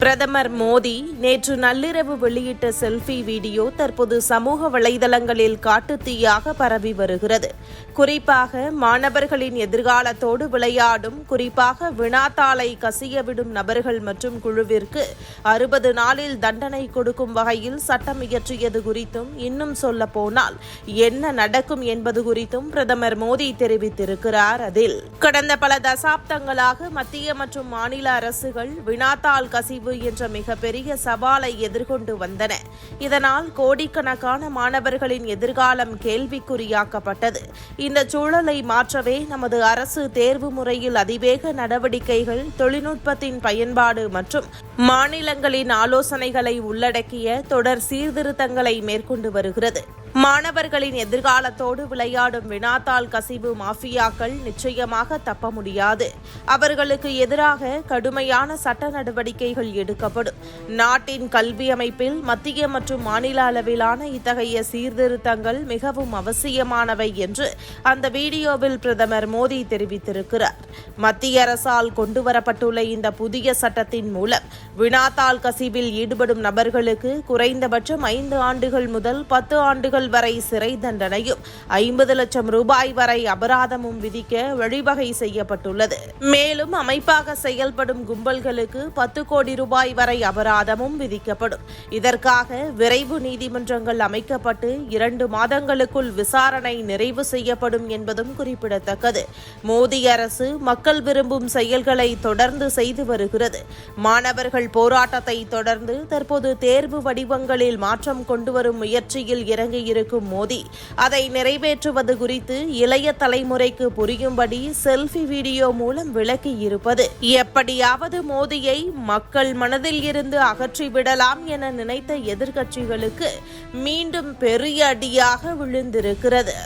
பிரதமர் மோடி நேற்று நள்ளிரவு வெளியிட்ட செல்ஃபி வீடியோ தற்போது சமூக வலைதளங்களில் காட்டுத்தீயாக பரவி வருகிறது. குறிப்பாக மாணவர்களின் எதிர்காலத்தோடு விளையாடும், குறிப்பாக வினாத்தாளை கசியவிடும் நபர்கள் மற்றும் குழுவிற்கு 60 நாளில் தண்டனை கொடுக்கும் வகையில் சட்டம் இயற்றியது குறித்தும், இன்னும் சொல்ல போனால் என்ன நடக்கும் என்பது குறித்தும் பிரதமர் மோடி தெரிவித்திருக்கிறார். அதில் கடந்த பல தசாப்தங்களாக மத்திய மற்றும் மாநில அரசுகள் வினாத்தாள் கசிவு என்ற மிகப்பெரிய சவாலை எதிர்கொண்டு வந்தன. இதனால் கோடிக்கணக்கான மாணவர்களின் எதிர்காலம் கேள்விக்குறியாக்கப்பட்டது. இந்த சூழலை மாற்றவே நமது அரசு தேர்வு முறையில் அதிவேக நடவடிக்கைகள், தொழில்நுட்பத்தின் பயன்பாடு மற்றும் மாநிலங்களின் ஆலோசனைகளை உள்ளடக்கிய தொடர் சீர்திருத்தங்களை மேற்கொண்டு வருகிறது. மாணவர்களின் எதிர்காலத்தோடு விளையாடும் வினாத்தாள் கசிவு மாஃபியாக்கள் நிச்சயமாக தப்ப முடியாது. அவர்களுக்கு எதிராக கடுமையான சட்ட நடவடிக்கைகள் எடுக்கப்படும். நாட்டின் கல்வி அமைப்பில் மத்திய மற்றும் மாநில அளவிலான இத்தகைய சீர்திருத்தங்கள் மிகவும் அவசியமானவை என்று அந்த வீடியோவில் பிரதமர் மோடி தெரிவித்திருக்கிறார். மத்திய அரசால் கொண்டுவரப்பட்டுள்ள இந்த புதிய சட்டத்தின் மூலம் வினாத்தாள் கசிவில் ஈடுபடும் நபர்களுக்கு குறைந்தபட்சம் 5 ஆண்டுகள் முதல் 10 ஆண்டுகள் வரை சிறை தண்டனையும் 50 லட்சம் ரூபாய் வரை அபராதமும் விதிக்க வழிவகை செய்யப்பட்டுள்ளது. மேலும் அமைப்பாக செயல்படும் கும்பல்களுக்கு 10 கோடி ரூபாய் வரை அபராதமும் விதிக்கப்படும். இதற்காக விரைவு நீதிமன்றங்கள் அமைக்கப்பட்டு 2 மாதங்களுக்குள் விசாரணை நிறைவு செய்யப்படும் என்பதும் குறிப்பிடத்தக்கது. மோடி அரசு மக்கள் விரும்பும் செயல்களை தொடர்ந்து செய்து வருகிறது. மாணவர்கள் போராட்டத்தை தொடர்ந்து தற்போது தேர்வு வடிவங்களில் மாற்றம் கொண்டுவரும் முயற்சியில் இறங்கியிருக்கும் மோடி அதை நிறைவேற்றுவது குறித்து இளைய தலைமுறைக்கு புரியும்படி செல்ஃபி வீடியோ மூலம் விளக்கியிருப்பது எப்படியாவது மோடியை மக்கள் மனதில் இருந்து அகற்றிவிடலாம் என நினைத்த எதிர்க்கட்சிகளுக்கு மீண்டும் பெரிய அடியாக விழுந்திருக்கிறது.